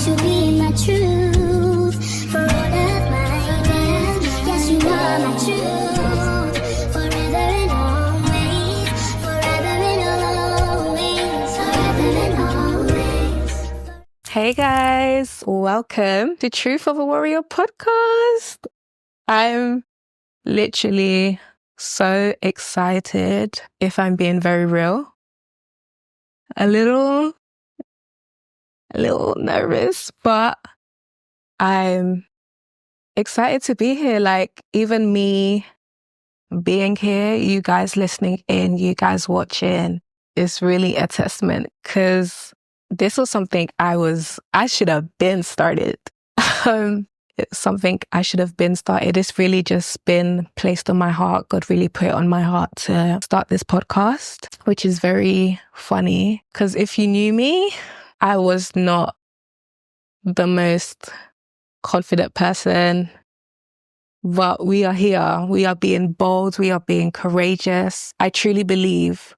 to be my truth. For all of my days, yes, you are my truth. Forever and always, forever and always, forever and always. Hey guys, welcome to Truth of a Warrior podcast. I'm literally so excited, if I'm being very real. A little nervous, but I'm excited to be here. Like, even me being here, you guys listening in, you guys watching, is really a testament, because this was something I should have been started. It's something I should have been started. It's really just been placed on my heart. God really put it on my heart to start this podcast, which is very funny, because if you knew me, I was not the most confident person, but we are here. We are being bold. We are being courageous. I truly believe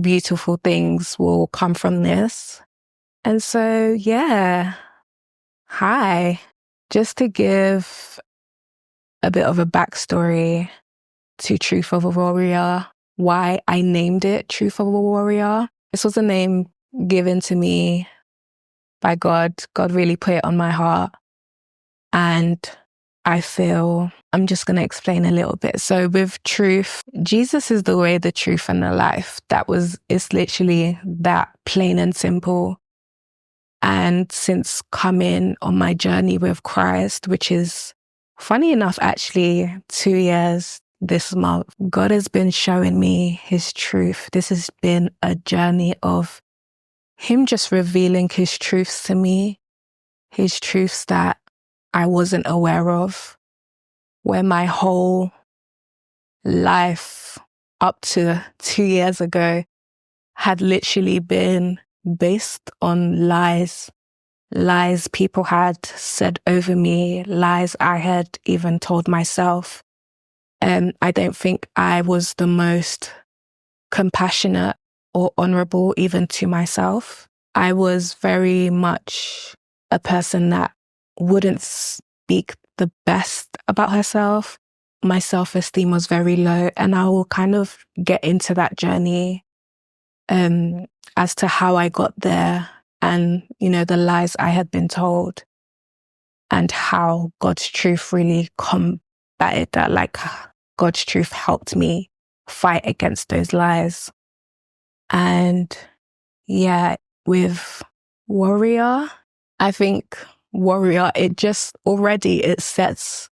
beautiful things will come from this. And so, yeah. Hi. Just to give a bit of a backstory to Truth of a Warrior, why I named it Truth of a Warrior. This was a name given to me by God. God really put it on my heart. And I feel I'm just going to explain a little bit. So with truth, Jesus is the way, the truth, and the life. It's literally that, plain and simple. And since coming on my journey with Christ, which is funny enough, actually 2 years this month, God has been showing me his truth. This has been a journey of him just revealing his truths to me, his truths that I wasn't aware of, where my whole life up to 2 years ago had literally been based on lies people had said over me, lies I had even told myself. And I don't think I was the most compassionate or honorable even to myself. I was very much a person that wouldn't speak the best about herself. My self-esteem was very low, and I will kind of get into that journey as to how I got there, and, the lies I had been told, and how God's truth really combated that. Like, God's truth helped me fight against those lies. And yeah, with warrior, I think warrior, it sets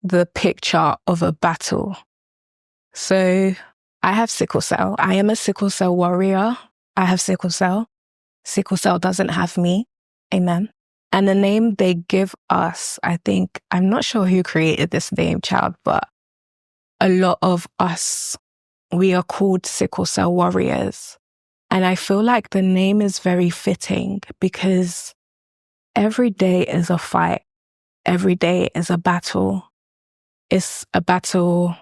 the picture of a battle. So I have sickle cell. I am a sickle cell warrior. I have sickle cell. Sickle cell doesn't have me. Amen. And the name they give us, I'm not sure who created this name, child, but a lot of us, we are called sickle cell warriors. And I feel like the name is very fitting, because every day is a fight. Every day is a battle. It's a battle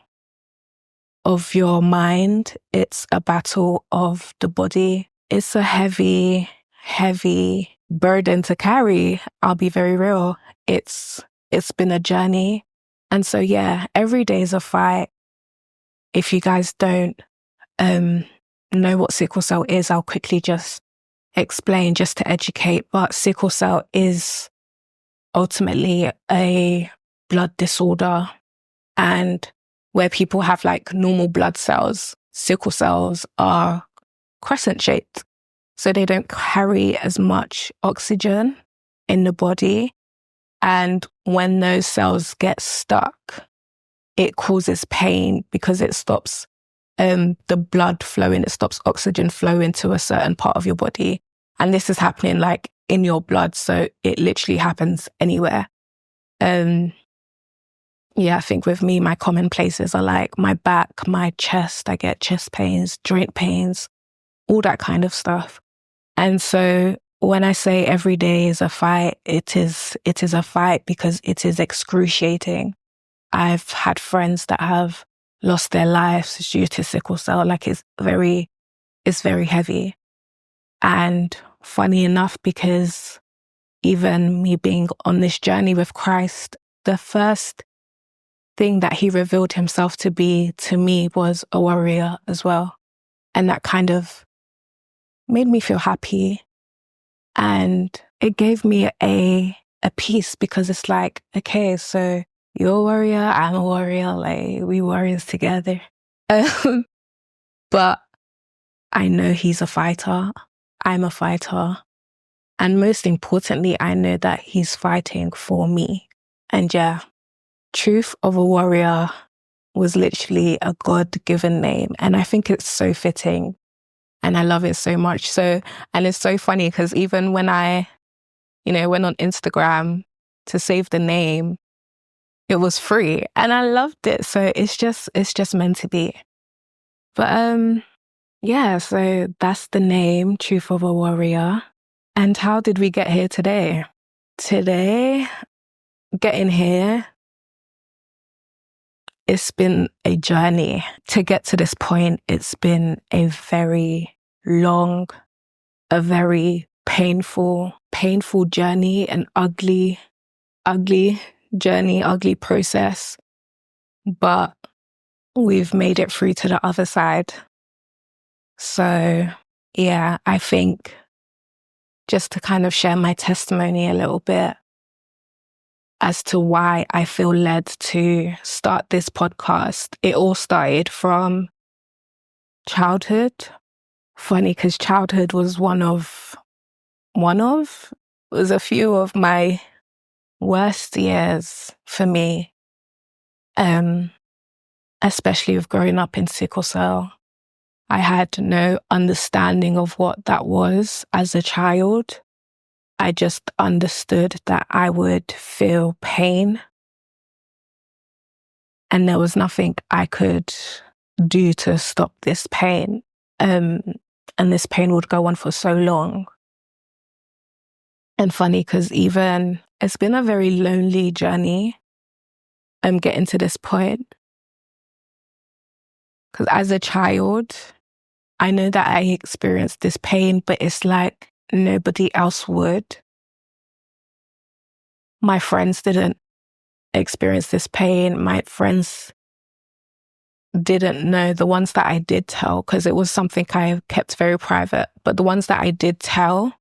of your mind. It's a battle of the body. It's a heavy, heavy burden to carry. I'll be very real. It's been a journey. And so, yeah, every day is a fight. If you guys don't know what sickle cell is, I'll quickly just explain, just to educate. But sickle cell is ultimately a blood disorder, and where people have like normal blood cells, sickle cells are crescent shaped. So they don't carry as much oxygen in the body. And when those cells get stuck, it causes pain, because it stops the blood flowing. It stops oxygen flowing to a certain part of your body. And this is happening like in your blood. So it literally happens anywhere. Yeah, I think with me, my common places are like my back, my chest. I get chest pains, joint pains, all that kind of stuff. And so when I say every day is a fight, it is a fight, because it is excruciating. I've had friends that have lost their lives due to sickle cell. Like, it's very heavy. And funny enough, because even me being on this journey with Christ, the first thing that he revealed himself to be to me was a warrior as well. And that kind of made me feel happy. And it gave me a peace, because it's like, okay, so you're a warrior, I'm a warrior, like we warriors together. But I know he's a fighter. I'm a fighter. And most importantly, I know that he's fighting for me. And yeah, Truth of a Warrior was literally a God-given name. And I think it's so fitting. And I love it so much. So, and it's so funny because even when I, went on Instagram to save the name, it was free and I loved it. So it's just meant to be. But yeah, so that's the name, Truth of a Warrior. And how did we get here today? Today, getting here, it's been a journey. To get to this point, it's been a very long, a very painful journey, an ugly journey, ugly process. But we've made it through to the other side. So yeah, I think just to kind of share my testimony a little bit as to why I feel led to start this podcast. It all started from childhood. Funny, because childhood was was a few of my worst years for me. Especially with growing up in sickle cell. I had no understanding of what that was as a child. I just understood that I would feel pain and there was nothing I could do to stop this pain. And this pain would go on for so long. And funny, because even it's been a very lonely journey getting to this point. Because as a child, I know that I experienced this pain, but it's like nobody else would. My friends didn't experience this pain. My friends didn't know. The ones that I did tell, because it was something I kept very private, but the ones that I did tell,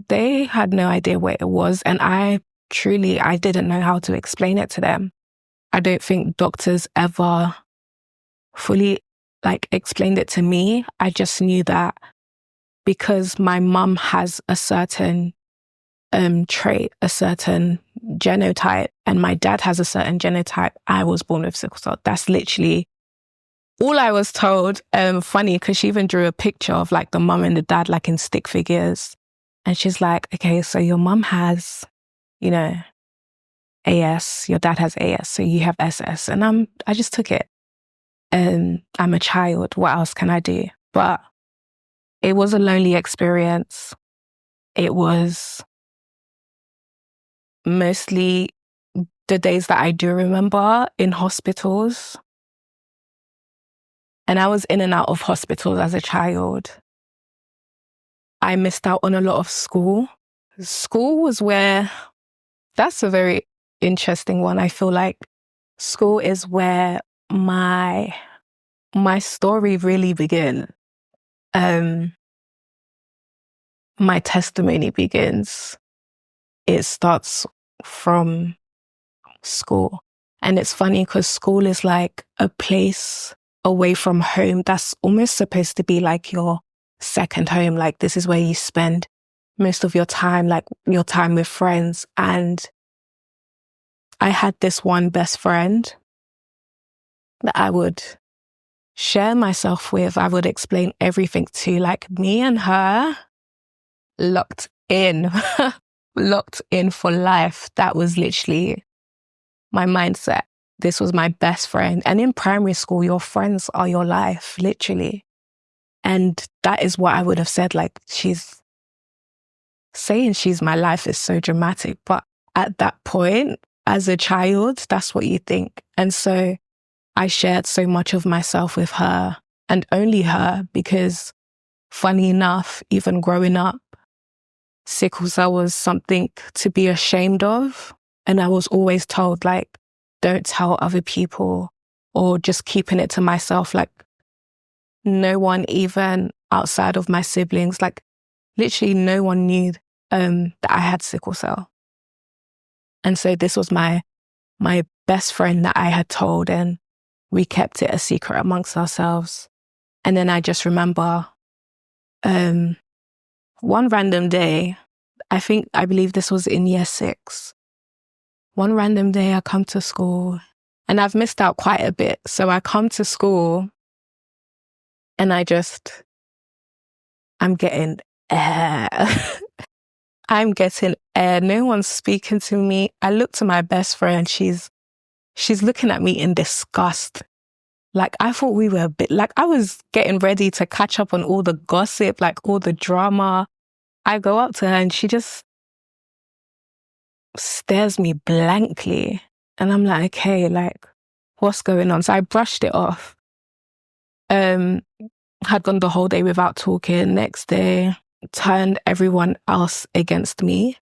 they had no idea what it was. And I didn't know how to explain it to them. I don't think doctors ever fully explained it to me. I just knew that because my mum has a certain trait, a certain genotype, and my dad has a certain genotype, I was born with sickle cell. That's literally all I was told. Funny, because she even drew a picture of the mum and the dad in stick figures. And she's like, okay, so your mum has, AS, your dad has AS, so you have SS. And I just took it. I'm a child. What else can I do? But it was a lonely experience. It was mostly the days that I do remember in hospitals. And I was in and out of hospitals as a child. I missed out on a lot of school. School was that's a very interesting one. I feel like school is where my story really begins. My testimony begins. It starts from school. And it's funny because school is like a place away from home that's almost supposed to be like your second home. This is where you spend most of your time, your time with friends. And I had this one best friend that I would share myself with. I would explain everything to. Me and her, locked in for life. That was literally my mindset. This was my best friend. And in primary school, your friends are your life, literally. And that is what I would have said. Saying she's my life is so dramatic. But at that point, as a child, that's what you think. And so I shared so much of myself with her, and only her, because funny enough, even growing up, sickle cell was something to be ashamed of. And I was always told, like, don't tell other people, or just keeping it to myself. Like, no one, even outside of my siblings, like literally no one knew that I had sickle cell. And so this was my best friend that I had told, and we kept it a secret amongst ourselves. And then I just remember one random day, I believe this was in year 6. One random day I come to school, and I've missed out quite a bit. So I come to school and I'm getting air. I'm getting air. No one's speaking to me. I look to my best friend. She's looking at me in disgust. Like, I thought we were a bit, like, I was getting ready to catch up on all the gossip, like all the drama. I go up to her and she just stares me blankly. And I'm like, okay, like, what's going on? So I brushed it off. Had gone the whole day without talking. Next day, turned everyone else against me.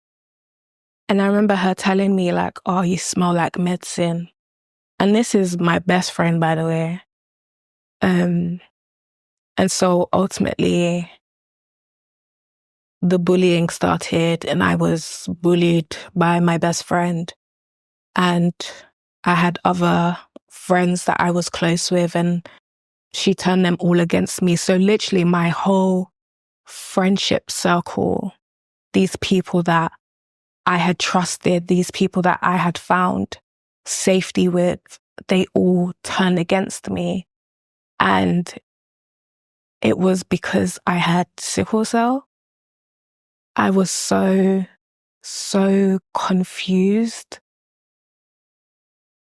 And I remember her telling me, like, oh, you smell like medicine. And this is my best friend, by the way. And so ultimately, the bullying started, and I was bullied by my best friend. And I had other friends that I was close with, and she turned them all against me. So literally my whole friendship circle, these people that I had trusted, these people that I had found safety with, they all turned against me. And it was because I had sickle cell. I was so confused,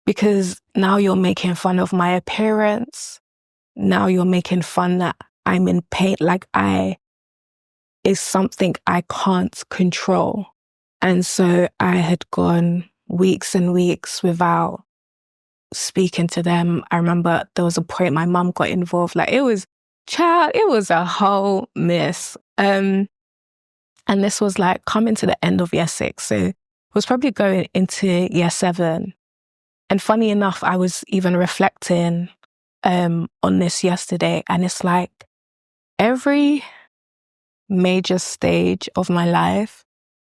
because now you're making fun of my appearance. Now you're making fun that I'm in pain. Like, is something I can't control. And so I had gone weeks and weeks without speaking to them. I remember there was a point my mum got involved. Like, it was a whole mess. And this was like coming to the end of year 6. So it was probably going into year 7. And funny enough, I was even reflecting on this yesterday. And it's like every major stage of my life,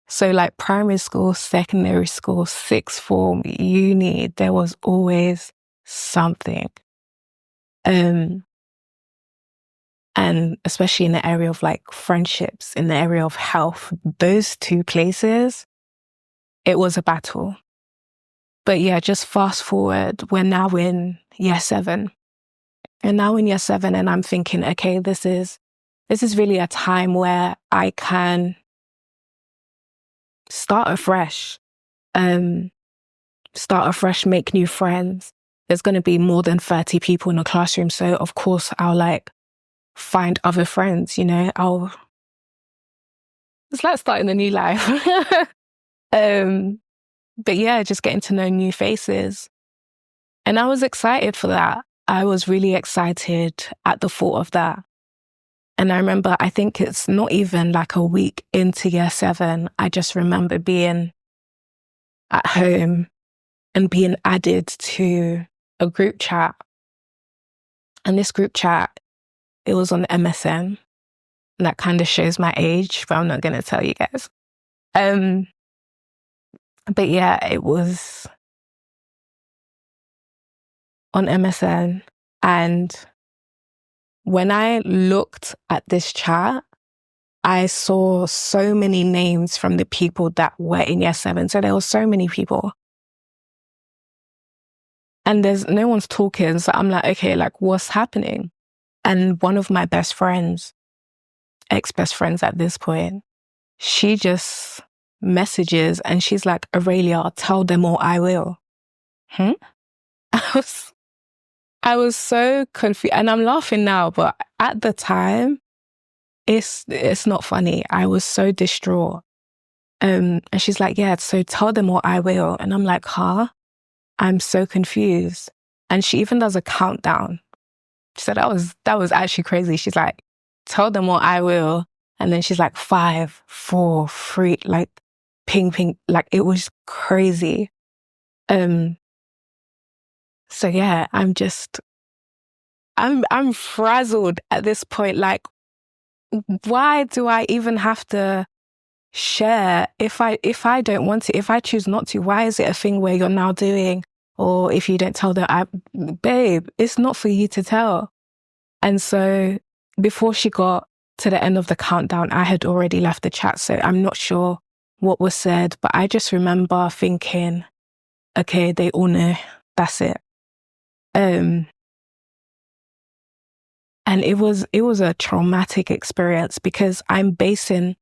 so like primary school, secondary school, sixth form, uni, there was always something. And especially in the area of like friendships, in the area of health, those 2 places, it was a battle. But yeah, just fast forward, we're now in year 7. And now in year 7, and I'm thinking, okay, this is really a time where I can start afresh, make new friends. There's going to be more than 30 people in the classroom. So of course I'll like find other friends, you know, it's like starting a new life. But yeah, just getting to know new faces. And I was excited for that. I was really excited at the thought of that. And I remember, I think it's not even like a week into year 7, I just remember being at home and being added to a group chat. And this group chat, it was on MSN. And that kind of shows my age, but I'm not going to tell you guys. But yeah, it was on MSN. And when I looked at this chat, I saw so many names from the people that were in year 7. So there were so many people. And there's no one's talking. So I'm like, okay, like what's happening? And one of my best friends, ex-best friends at this point, she just messages and she's like, Orelia, tell them or I will. I was so confused, and I'm laughing now, but at the time, it's not funny. I was so distraught. And she's like, yeah, so tell them or I will. And I'm like, huh? I'm so confused. And she even does a countdown. She said that was actually crazy. She's like, tell them or I will. And then she's like 5, 4, 3, like ping, ping. Like it was crazy. So yeah, I'm frazzled at this point. Like, why do I even have to share if I don't want to, if I choose not to? Why is it a thing where you're now doing, or if you don't tell them, babe, it's not for you to tell. And so before she got to the end of the countdown, I had already left the chat, so I'm not sure what was said, but I just remember thinking, okay, they all know, that's it. And it was a traumatic experience, because I'm basing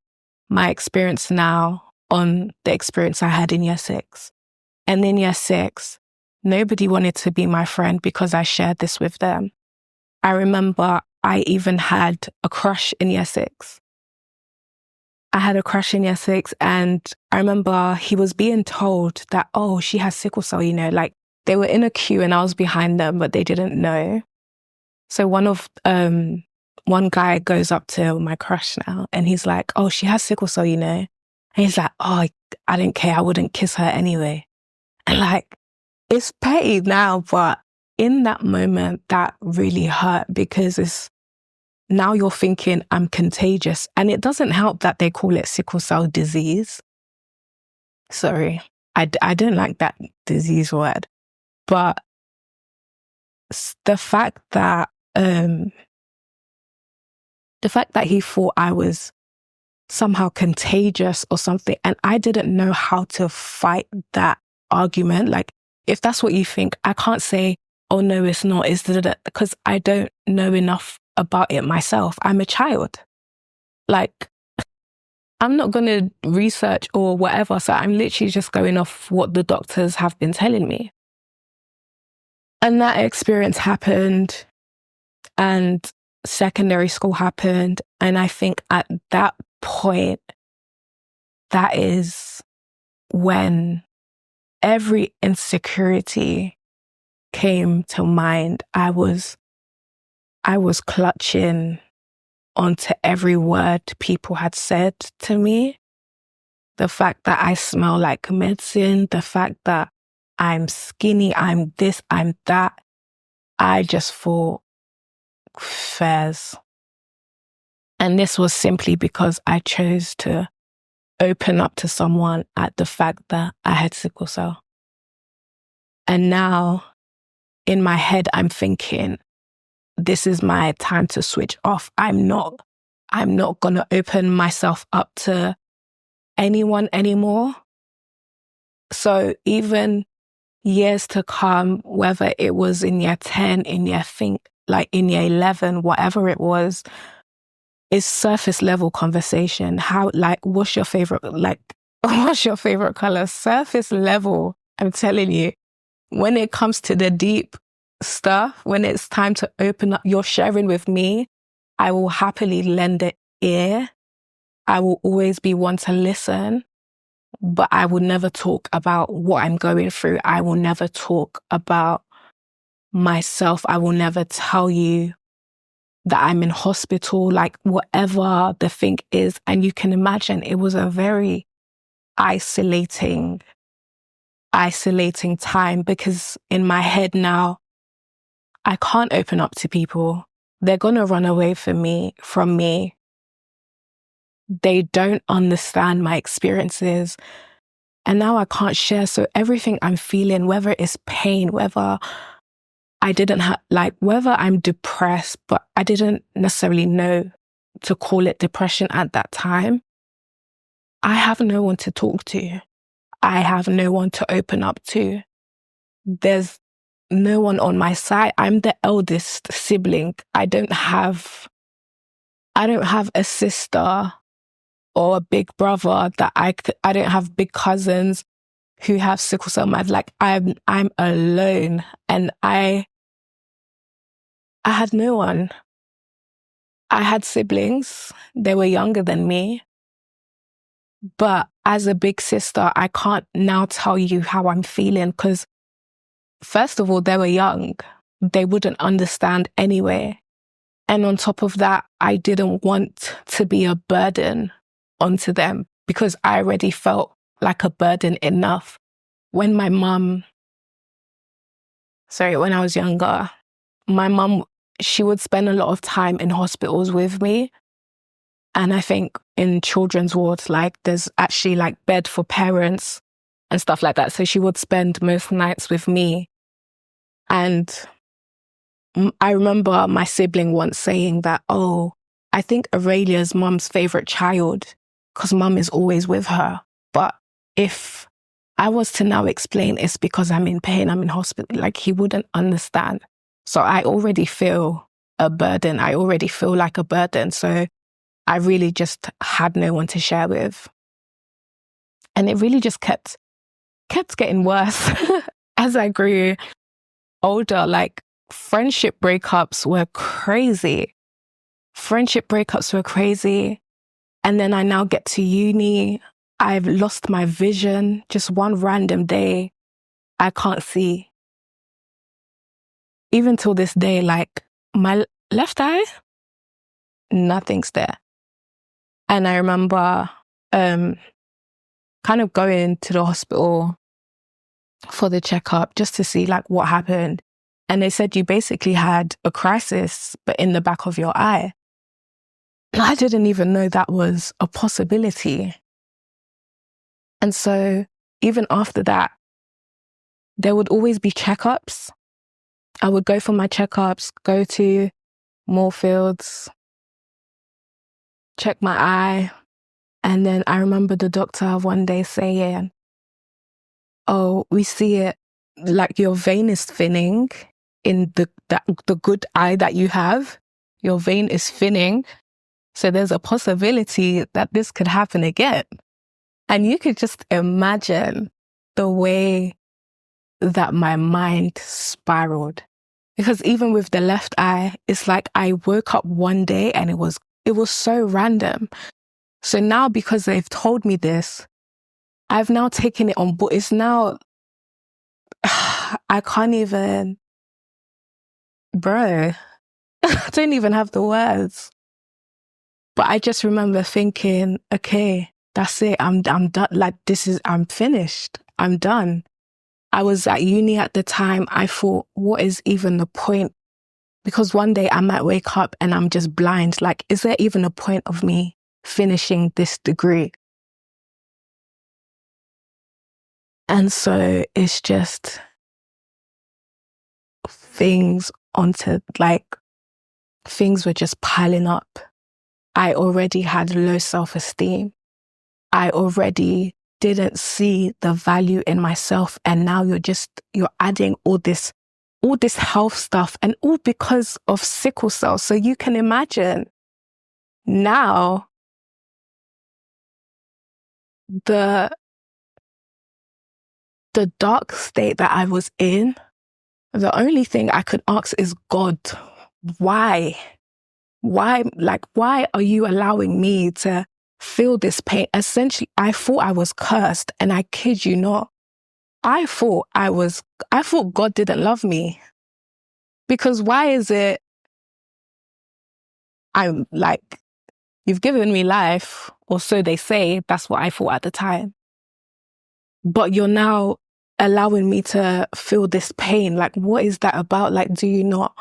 my experience now on the experience I had in year 6. And in year 6, nobody wanted to be my friend because I shared this with them. I remember I even had a crush in year 6. I had a crush in year 6, and I remember he was being told that, oh, she has sickle cell, you know, like they were in a queue and I was behind them, but they didn't know. So one guy goes up to my crush now and he's like, oh, she has sickle cell, you know. And he's like, oh, I didn't care. I wouldn't kiss her anyway. And like, it's petty now, but in that moment, that really hurt, because now you're thinking I'm contagious. And it doesn't help that they call it sickle cell disease. Sorry, I don't like that disease word. But the fact that he thought I was somehow contagious or something, and I didn't know how to fight that argument. Like, if that's what you think, I can't say, oh no, it's not, it's because I don't know enough about it myself. I'm a child. Like, I'm not going to research or whatever. So I'm literally just going off what the doctors have been telling me. And that experience happened, and secondary school happened. And I think at that point, that is when every insecurity came to mind. I was clutching onto every word people had said to me. The fact that I smell like medicine, the fact that I'm skinny, I'm this, I'm that. I just thought, fairs. And this was simply because I chose to open up to someone at the fact that I had sickle cell. And now in my head, I'm thinking, this is my time to switch off. I'm not going to open myself up to anyone anymore. So even years to come, whether it was in year 10, in year 11, whatever it was, is surface level conversation. How, like, what's your favorite color? Surface level. I'm telling you, when it comes to the deep stuff, when it's time to open up, you're sharing with me, I will happily lend an ear. I will always be one to listen, but I will never talk about what I'm going through. I will never talk about myself. I will never tell you that I'm in hospital, like whatever the thing is. And you can imagine it was a very isolating time, because in my head now, I can't open up to people. They're going to run away from me. They don't understand my experiences. And now I can't share. So everything I'm feeling, whether it's pain, whether whether I'm depressed, but I didn't necessarily know to call it depression at that time. I have no one to talk to. I have no one to open up to. There's no one on my side. I'm the eldest sibling. I don't have a sister or a big brother that I don't have big cousins who have sickle cell. Like, I'm alone, and I had no one. I had siblings. They were younger than me. But as a big sister, I can't now tell you how I'm feeling, because first of all, they were young. They wouldn't understand anyway. And on top of that, I didn't want to be a burden onto them because I already felt like a burden enough. When I was younger, my mum, she would spend a lot of time in hospitals with me. And I think in children's wards, like there's actually like bed for parents and stuff like that. So she would spend most nights with me. And I remember my sibling once saying that, oh, I think Aurelia's mum's favorite child because mum is always with her. But if I was to now explain it's because I'm in pain, I'm in hospital, like he wouldn't understand. So I already feel a burden. I already feel like a burden. So I really just had no one to share with. And it really just kept getting worse as I grew older. Like friendship breakups were crazy. And then I now get to uni. I've lost my vision. Just one random day, I can't see. Even till this day, like my left eye, nothing's there. And I remember kind of going to the hospital for the checkup just to see like what happened. And they said you basically had a crisis, but in the back of your eye. I didn't even know that was a possibility. And so even after that, there would always be checkups. I would go for my checkups, go to Moorfields, check my eye. And then I remember the doctor one day saying, oh, we see it, like your vein is thinning in the good eye that you have. Your vein is thinning. So there's a possibility that this could happen again. And you could just imagine the way that my mind spiraled. Because even with the left eye, it's like I woke up one day and it was so random. So now because they've told me this, I've now taken it on board. It's now, I can't even, bro, I don't even have the words. But I just remember thinking, okay, that's it. I'm done. Like I'm finished. I'm done. I was at uni at the time. I thought, what is even the point? Because one day I might wake up and I'm just blind. Like, is there even a point of me finishing this degree? And so it's just things were just piling up. I already had low self-esteem. I already didn't see the value in myself. And now you're adding all this health stuff, and all because of sickle cell. So you can imagine now the dark state that I was in. The only thing I could ask is, God, why? Why are you allowing me to feel this pain? Essentially, I thought I was cursed, and I kid you not. I thought God didn't love me. Because why is it I'm like, you've given me life, or so they say. That's what I thought at the time. But you're now allowing me to feel this pain. Like, what is that about? Like, do you not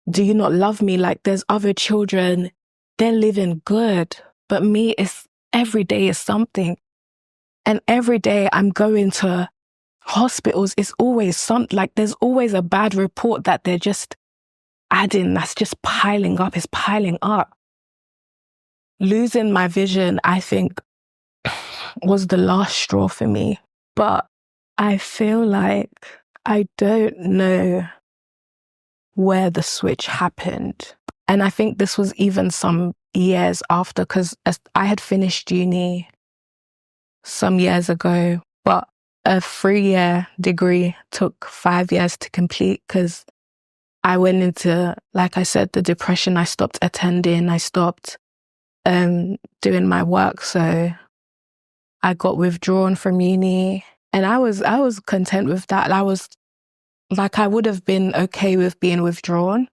love me? Like, there's other children, they're living good. But me, it's every day is something. And every day I'm going to hospitals, it's always there's always a bad report that they're just adding, that's just piling up, it's piling up. Losing my vision, I think, was the last straw for me. But I feel like I don't know where the switch happened. And I think this was even some years after, because I had finished uni some years ago, but a 3-year degree took 5 years to complete because I went into, like I said, the depression. I stopped attending. I stopped doing my work. So I got withdrawn from uni, and I was content with that. I would have been okay with being withdrawn,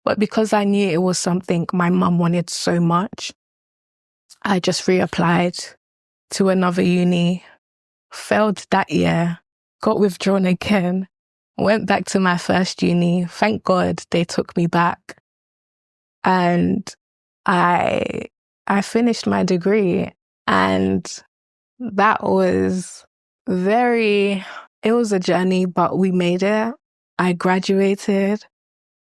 But because I knew it was something my mum wanted so much, I just reapplied to another uni, failed that year, got withdrawn again, went back to my first uni. Thank God they took me back. And I finished my degree, and that was it was a journey, but we made it. I graduated.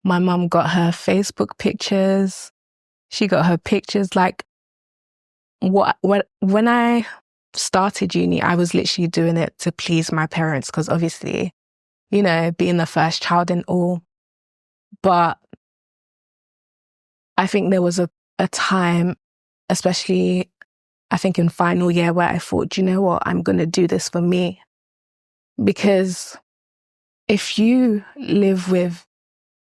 My mum got her Facebook pictures. She got her pictures. Like, when I started uni, I was literally doing it to please my parents because obviously, you know, being the first child and all. But I think there was a time, especially I think in final year, where I thought, you know what, I'm going to do this for me. Because if you live with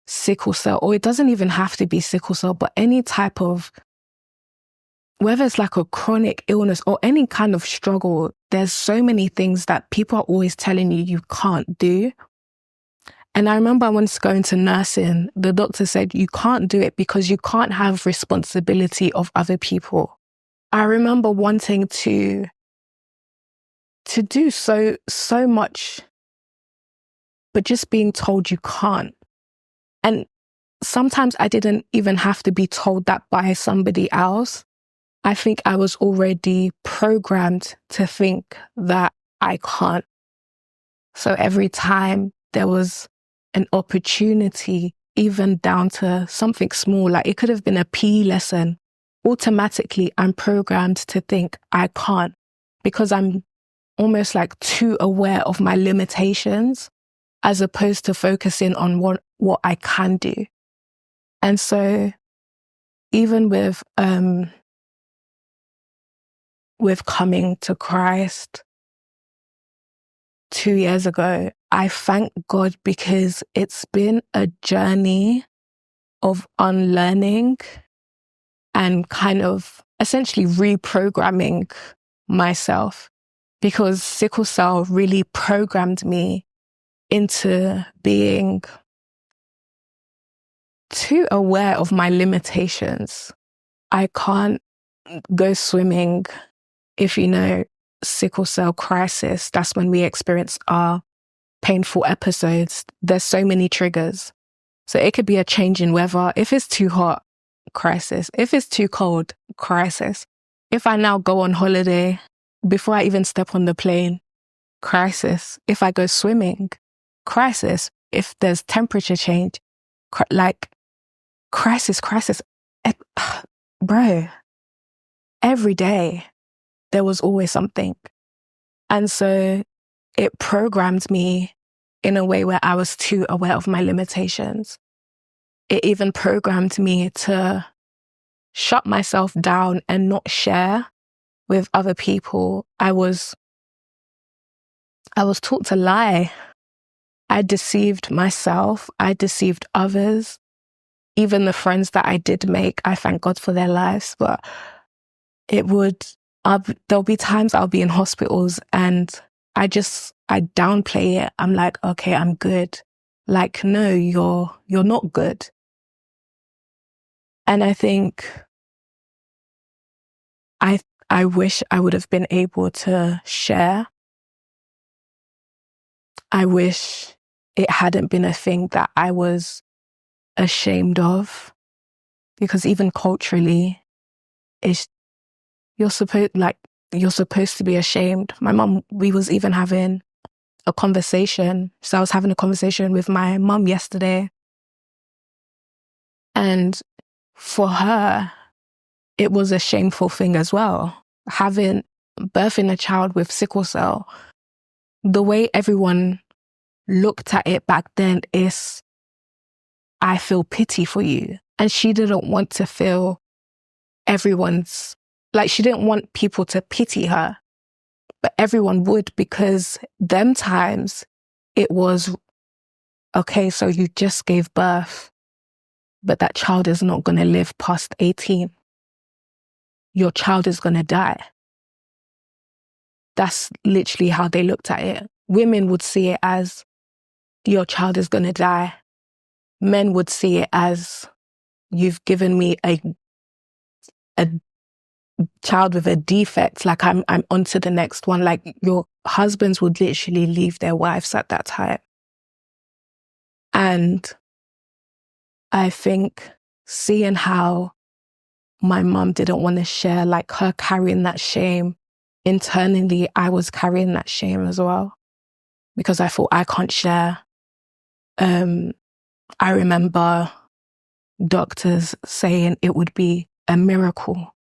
sickle cell, or it doesn't even have to be sickle cell, but any type of, whether it's like a chronic illness or any kind of struggle, there's so many things that people are always telling you can't do. And I remember once going to nursing, the doctor said, you can't do it because you can't have responsibility of other people. I remember wanting to do so much, but just being told you can't. And sometimes I didn't even have to be told that by somebody else. I think I was already programmed to think that I can't. So every time there was an opportunity, even down to something small, like it could have been a PE lesson, automatically I'm programmed to think I can't, because I'm almost like too aware of my limitations as opposed to focusing on what I can do. And so even with coming to Christ 2 years ago, I thank God because it's been a journey of unlearning and kind of essentially reprogramming myself, because sickle cell really programmed me into being too aware of my limitations. I can't go swimming. If you know sickle cell crisis, that's when we experience our painful episodes. There's so many triggers. So it could be a change in weather. If it's too hot, crisis. If it's too cold, crisis. If I now go on holiday, before I even step on the plane, crisis. If I go swimming, crisis. If there's temperature change, crisis. Bro, every day there was always something. And so it programmed me in a way where I was too aware of my limitations. It even programmed me to shut myself down and not share with other people. I was taught to lie. I deceived myself. I deceived others. Even the friends that I did make, I thank God for their lives. But there'll be times I'll be in hospitals and I downplay it. I'm like, okay, I'm good. Like, no, you're not good. And I think I wish I would have been able to share. I wish it hadn't been a thing that I was ashamed of, because even culturally, you're supposed to be ashamed. My mum, we was even having a conversation. So I was having a conversation with my mum yesterday. And for her, it was a shameful thing as well. Birthing a child with sickle cell, the way everyone looked at it back then is, I feel pity for you. And she didn't want to feel she didn't want people to pity her. But everyone would, because them times it was, okay, so you just gave birth, but that child is not going to live past 18. Your child is going to die. That's literally how they looked at it. Women would see it as, your child is going to die. Men would see it as, you've given me a child with a defect, like I'm on to the next one. Like your husbands would literally leave their wives at that time. And I think seeing how my mum didn't want to share, like her carrying that shame, internally, I was carrying that shame as well because I thought I can't share. I remember doctors saying it would be a miracle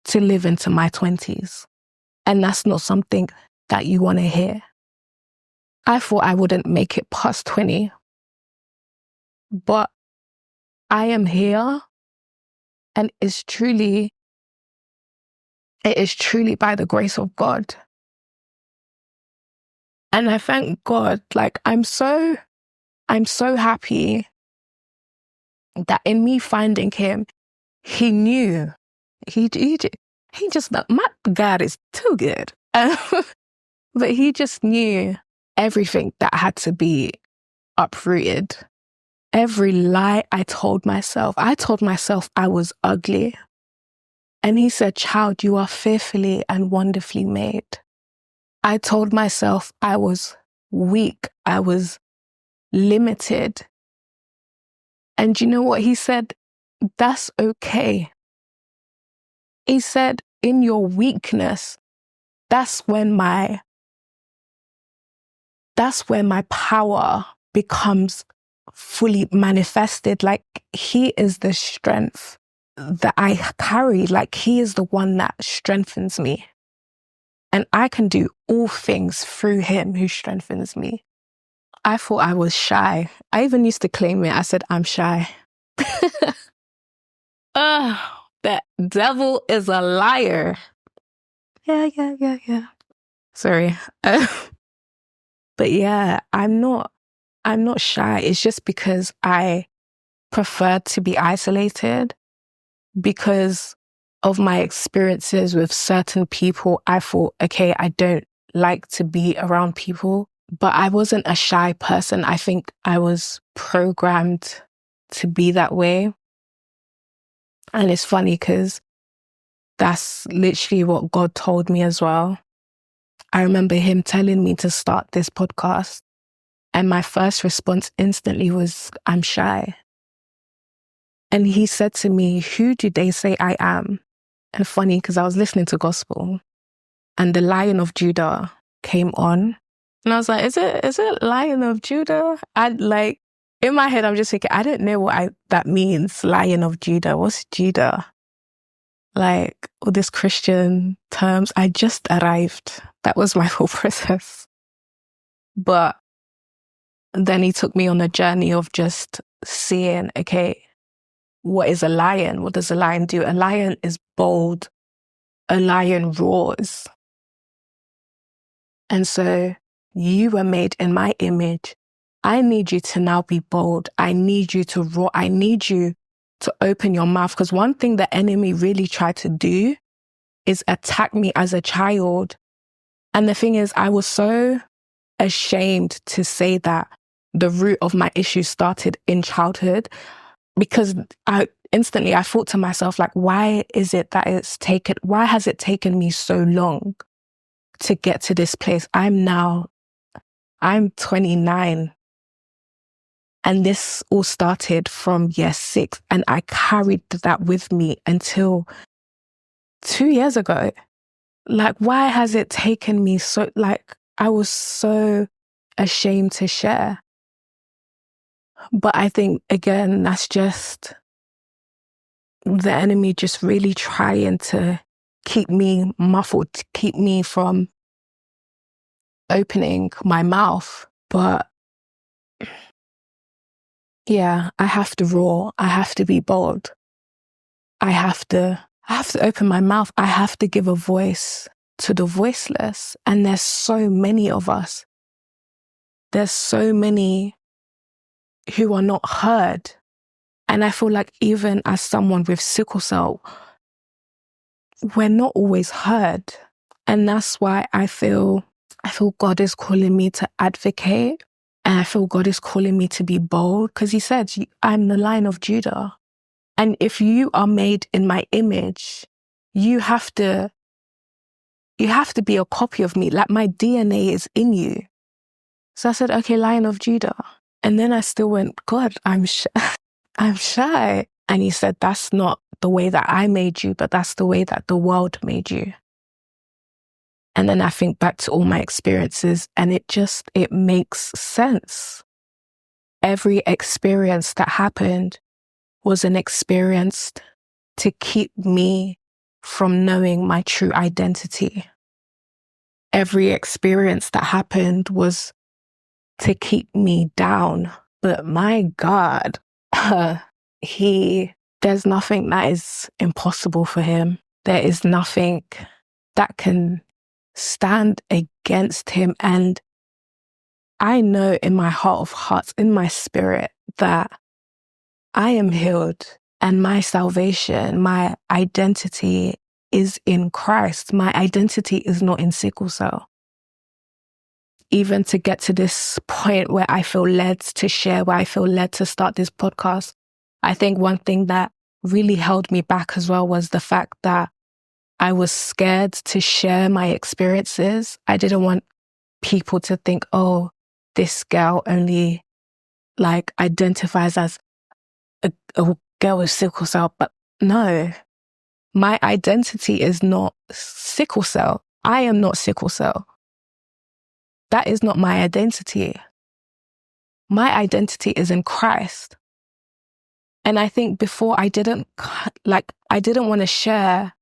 to live into my 20s. And that's not something that you want to hear. I thought I wouldn't make it past 20. But I am here, and it is truly by the grace of God. And I thank God, like I'm so happy that in me finding him, he knew. He just, my God is too good. But he just knew everything that had to be uprooted. Every lie I told myself I was ugly. And he said, child, you are fearfully and wonderfully made. I told myself I was weak. I was limited. And you know what he said? That's okay. He said, in your weakness, that's when my power becomes fully manifested. Like he is the strength that I carry. Like he is the one that strengthens me. And I can do all things through him who strengthens me. I thought I was shy. I even used to claim it. I said, I'm shy. The devil is a liar. Yeah. Sorry. But yeah, I'm not shy. It's just because I prefer to be isolated. Because of my experiences with certain people, I thought, okay, I don't like to be around people. But I wasn't a shy person. I think I was programmed to be that way. And it's funny because that's literally what God told me as well. I remember him telling me to start this podcast. And my first response instantly was, I'm shy. And he said to me, who do they say I am? And funny, because I was listening to gospel and the Lion of Judah came on. And I was like, is it Lion of Judah? In my head, I'm just thinking, I don't know what that means, Lion of Judah. What's Judah? Like, all these Christian terms. I just arrived. That was my whole process. But then he took me on a journey of just seeing, okay, what is a lion? What does a lion do? A lion is bold. A lion roars. And so you were made in my image. I need you to now be bold. I need you to roar. I need you to open your mouth. Because one thing the enemy really tried to do is attack me as a child. And the thing is, I was so ashamed to say that the root of my issue started in childhood. Because I thought to myself, like, why has it taken me so long to get to this place? I'm 29. And this all started from year 6. And I carried that with me until 2 years ago. Like, why has it taken me so, like, I was so ashamed to share. But I think, again, that's just the enemy just really trying to keep me muffled, to keep me from opening my mouth. But yeah, I have to roar. I have to be bold. I have to open my mouth. I have to give a voice to the voiceless. And there's so many of us. There's so many who are not heard. And I feel like even as someone with sickle cell, we're not always heard. And that's why I feel God is calling me to advocate. And I feel God is calling me to be bold. Because he said, I'm the Lion of Judah. And if you are made in my image, you have to be a copy of me. Like, my DNA is in you. So I said, okay, Lion of Judah. And then I still went, God, I'm shy. And he said, that's not the way that I made you, but that's the way that the world made you. And then I think back to all my experiences, and it makes sense. Every experience that happened was an experience to keep me from knowing my true identity. Every experience that happened was to keep me down. But my God, there's nothing that is impossible for him. There is nothing that can stand against him. And I know in my heart of hearts, in my spirit, that I am healed, and my salvation, my identity is in Christ. My identity is not in sickle cell. Even to get to this point where I feel led to share, where I feel led to start this podcast, I think one thing that really held me back as well was the fact that I was scared to share my experiences. I didn't want people to think, oh, this girl only identifies as a girl with sickle cell. But no, my identity is not sickle cell. I am not sickle cell. That is not my identity. My identity is in Christ. And I think before I didn't want to share,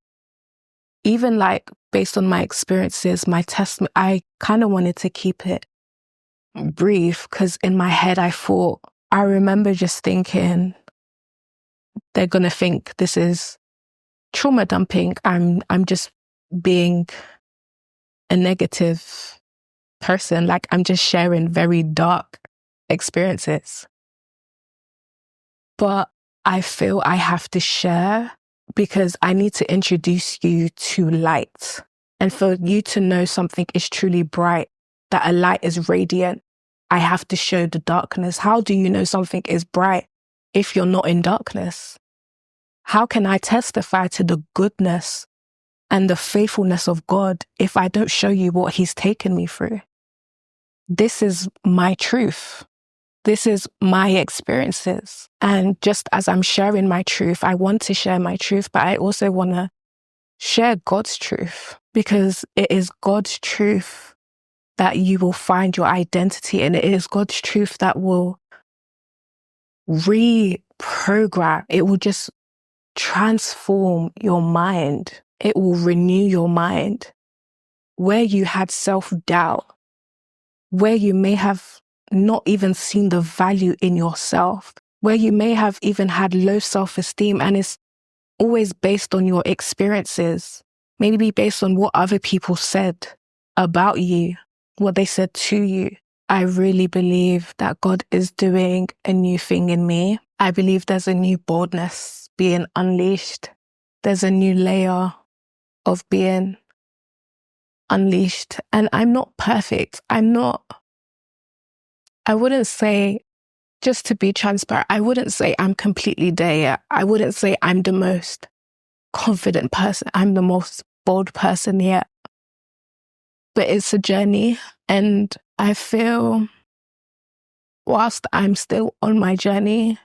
even based on my experiences, my testimony, I kind of wanted to keep it brief, because in my head I remember just thinking, they're going to think this is trauma dumping. I'm just being a negative person. I'm just sharing very dark experiences. But I feel I have to share because I need to introduce you to light. And for you to know something is truly bright, that a light is radiant, I have to show the darkness. How do you know something is bright if you're not in darkness? How can I testify to the goodness and the faithfulness of God if I don't show you what He's taken me through? This is my truth. This is my experiences. And just as I'm sharing my truth, I want to share my truth, but I also want to share God's truth, because it is God's truth that you will find your identity, and it is God's truth that will reprogram. It will just transform your mind. It will renew your mind. Where you had self-doubt, where you may have not even seen the value in yourself, where you may have even had low self-esteem, and it's always based on your experiences, maybe based on what other people said about you, what they said to you. I really believe that God is doing a new thing in me. I believe there's a new boldness being unleashed. There's a new layer of being unleashed. And I'm not perfect. I wouldn't say, just to be transparent, I wouldn't say I'm completely there yet. I wouldn't say I'm the most confident person. I'm the most bold person yet. But it's a journey. And I feel whilst I'm still on my journey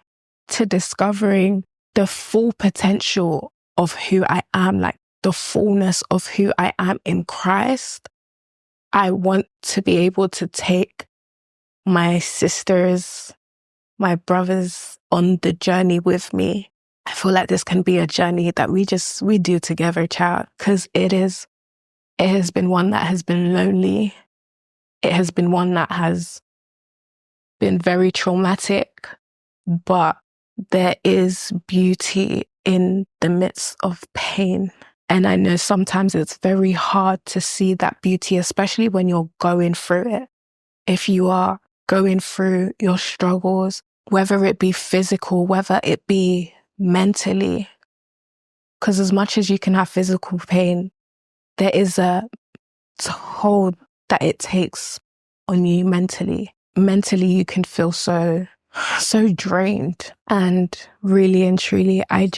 to discovering the full potential of who I am, the fullness of who I am in Christ, I want to be able to take my sisters, my brothers on the journey with me. I feel like this can be a journey that we do together, child, because it has been one that has been lonely. It has been one that has been very traumatic, but there is beauty in the midst of pain. And I know sometimes it's very hard to see that beauty, especially when you're going through it. If you are going through your struggles, whether it be physical, whether it be mentally, because as much as you can have physical pain, there is a toll that it takes on you mentally. Mentally, you can feel so so drained. And really and truly, I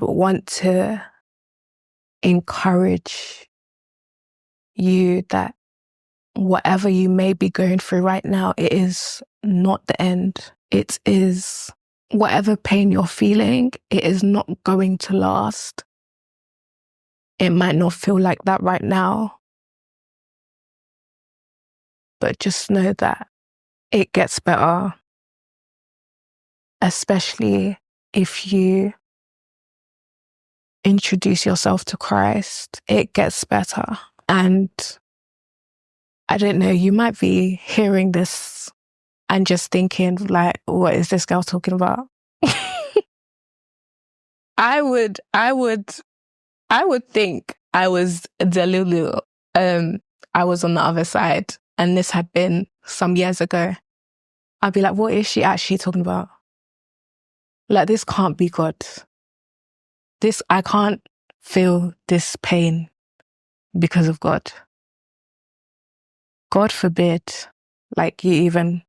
want to encourage you that whatever you may be going through right now, it is not the end. It is whatever pain you're feeling, it is not going to last. It might not feel like that right now, but just know that it gets better, especially if you introduce yourself to Christ. It gets better. And I don't know, you might be hearing this and just thinking, like, what is this girl talking about? I would think I was delulu. I was on the other side, and this had been some years ago. I'd be like, what is she actually talking about? Like, this can't be God. I can't feel this pain because of God. God forbid, like, you even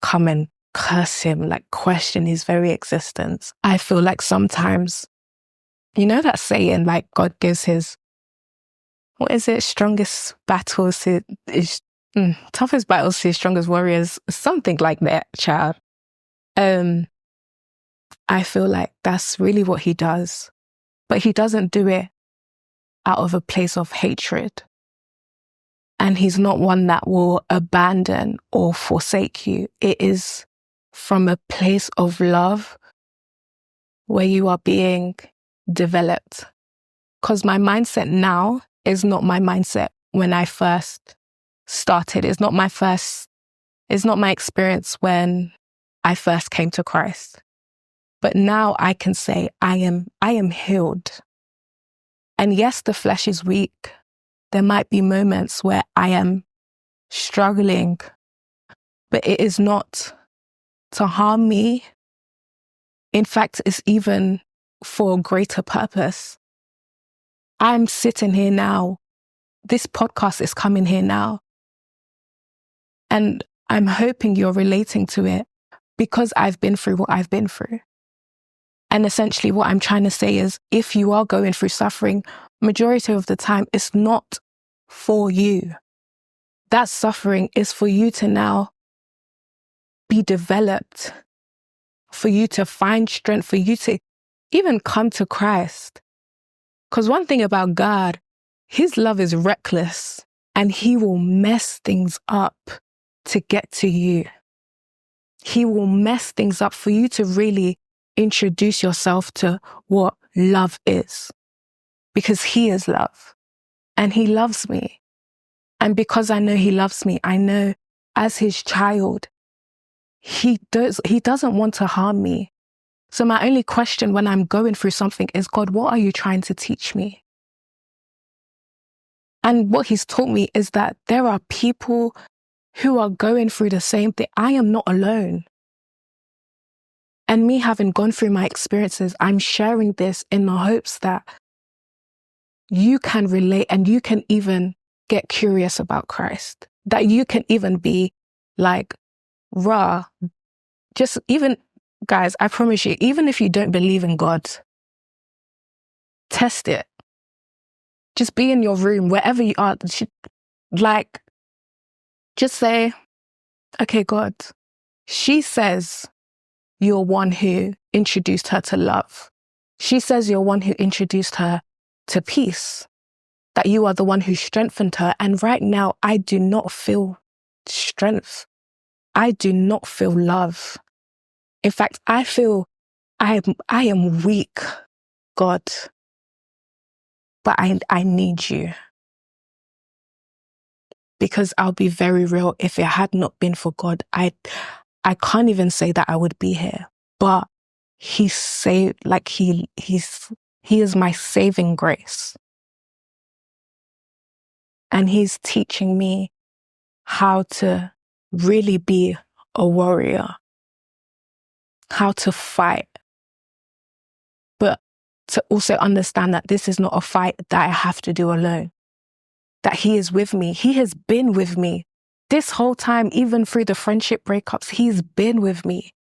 come and curse him, like, question his very existence. I feel like sometimes, you know that saying, like, God gives his, what is it? Strongest battles to toughest battles to his strongest warriors, something like that, child. I feel like that's really what he does, but he doesn't do it out of a place of hatred. And he's not one that will abandon or forsake you. It is from a place of love where you are being developed. Because my mindset now is not my mindset when I first started. It's not my experience when I first came to Christ. But now I can say I am healed. And yes, the flesh is weak. There might be moments where I am struggling, but it is not to harm me. In fact, it's even for a greater purpose. I'm sitting here now. This podcast is coming here now. And I'm hoping you're relating to it because I've been through what I've been through. And essentially what I'm trying to say is, if you are going through suffering, majority of the time, it's not for you. That suffering is for you to now be developed, for you to find strength, for you to even come to Christ. Because one thing about God, his love is reckless and he will mess things up to get to you. He will mess things up for you to really introduce yourself to what love is, because he is love and he loves me. And because I know he loves me, I know as his child, he doesn't want to harm me. So my only question when I'm going through something is, God, what are you trying to teach me? And what he's taught me is that there are people who are going through the same thing. I am not alone. And me having gone through my experiences, I'm sharing this in the hopes that you can relate and you can even get curious about Christ. That you can even be like, rah, just even, guys, I promise you, even if you don't believe in God, test it. Just be in your room, wherever you are, like, just say, okay, God, she says you're one who introduced her to love. She says you're one who introduced her to peace, that you are the one who strengthened her. And right now, I do not feel strength. I do not feel love. In fact, I feel I am weak, God, but I need you. Because I'll be very real, if it had not been for God, I can't even say that I would be here. But he saved, like he is my saving grace. And he's teaching me how to really be a warrior, how to fight, but to also understand that this is not a fight that I have to do alone, that he is with me. He has been with me This whole time, even through the friendship breakups, he's been with me.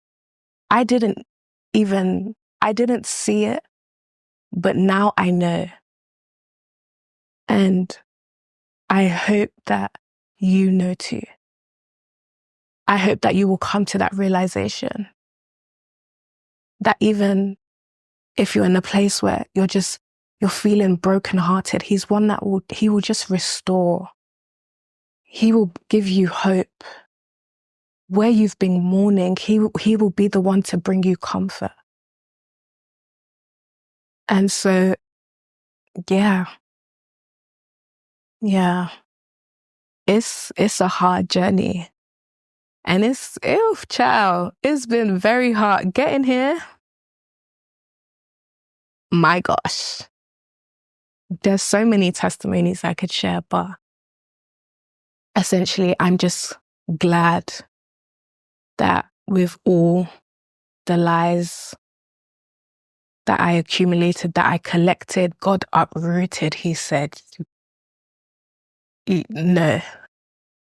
I didn't see it, but now I know. And I hope that you know too. I hope that you will come to that realization that even if you're in a place where you're feeling brokenhearted, he's one that he will just restore. He will give you hope. Where you've been mourning, he will be the one to bring you comfort. And so, yeah. It's a hard journey. And it's been very hard getting here. My gosh. There's so many testimonies I could share, but essentially I'm just glad that with all the lies that I accumulated, that I collected, God uprooted. He said, no,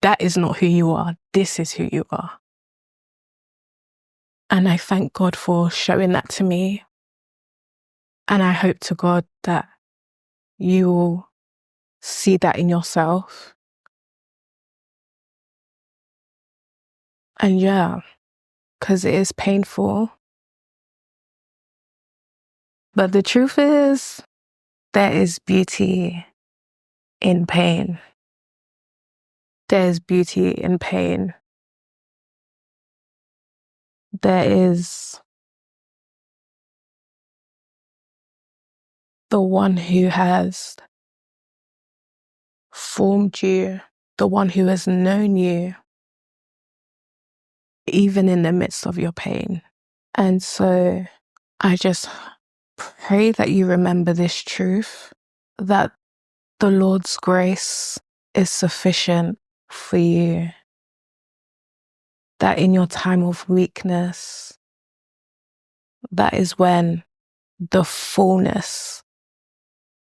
that is not who you are. This is who you are. And I thank God for showing that to me. And I hope to God that you will see that in yourself. And yeah, because it is painful. But the truth is, there is beauty in pain. There's beauty in pain. There is the one who has formed you, the one who has known you, even in the midst of your pain. And so I just pray that you remember this truth, that the Lord's grace is sufficient for you, that in your time of weakness, that is when the fullness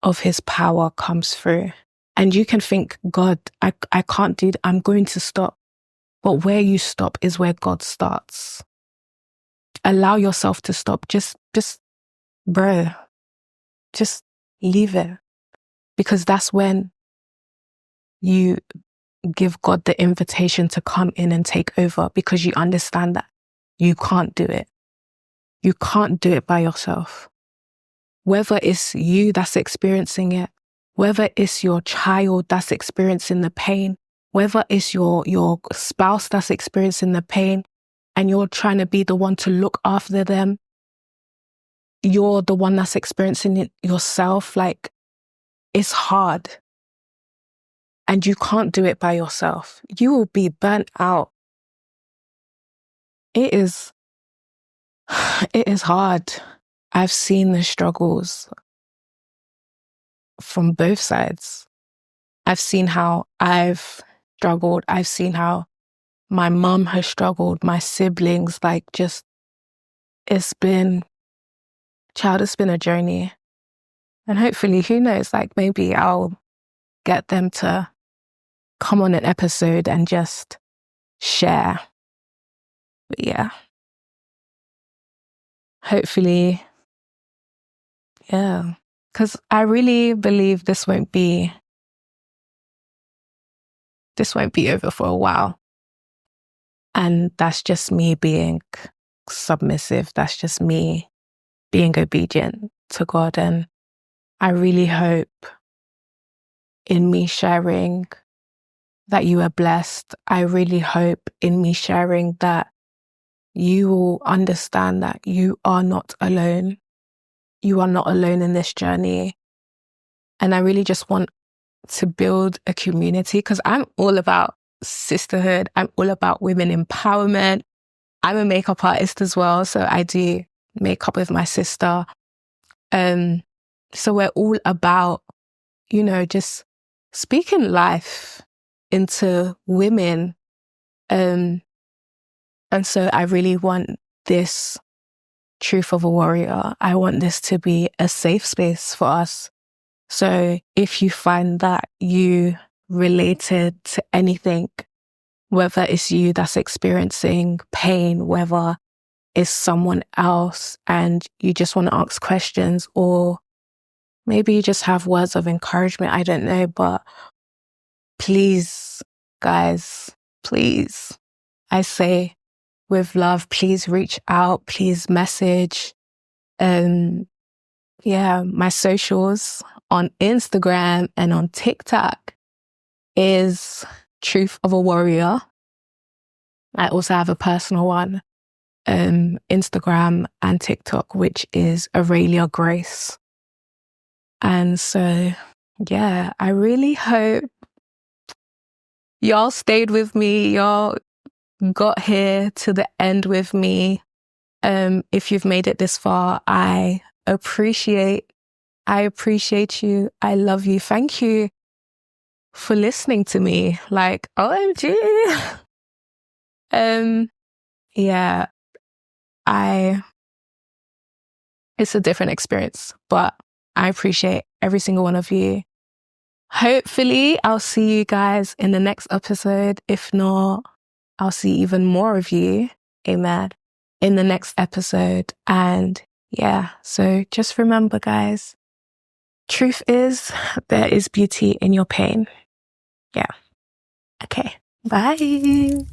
of his power comes through. And you can think, God, I can't do that. I'm going to stop. But where you stop is where God starts. Allow yourself to stop. Just leave it. Because that's when you give God the invitation to come in and take over, because you understand that you can't do it. You can't do it by yourself. Whether it's you that's experiencing it, whether it's your child that's experiencing the pain, whether it's your spouse that's experiencing the pain and you're trying to be the one to look after them, you're the one that's experiencing it yourself. Like, it's hard. And you can't do it by yourself. You will be burnt out. It is hard. I've seen the struggles from both sides. I've seen how I've struggled. I've seen how my mum has struggled, my siblings, it's been a journey. And hopefully, who knows, maybe I'll get them to come on an episode and just share. But yeah. Hopefully, yeah. Because I really believe this won't be over for a while. And that's just me being submissive. That's just me being obedient to God. And I really hope in me sharing that you are blessed. I really hope in me sharing that you will understand that you are not alone. You are not alone in this journey. And I really just want to build a community, because I'm all about sisterhood. I'm all about women empowerment. I'm a makeup artist as well, so I do makeup with my sister. So we're all about, just speaking life into women. And so I really want this Truth of a Warrior. I want this to be a safe space for us. So if you find that you related to anything whether it's you that's experiencing pain, whether it's someone else and you just want to ask questions, or maybe you just have words of encouragement. I don't know, but please, guys, please, I say with love, please reach out, please message. My socials on Instagram and on TikTok is Truth of a Warrior. I also have a personal one, Instagram and TikTok, which is Orelia Grace. And so, yeah, I really hope y'all stayed with me. Y'all got here to the end with me. If you've made it this far, I appreciate you. I love you. Thank you for listening to me. Like, OMG. It's a different experience, but I appreciate every single one of you. Hopefully, I'll see you guys in the next episode. If not, I'll see even more of you, amen, in the next episode. And yeah, so just remember, guys, truth is, there is beauty in your pain. Yeah. Okay. Bye.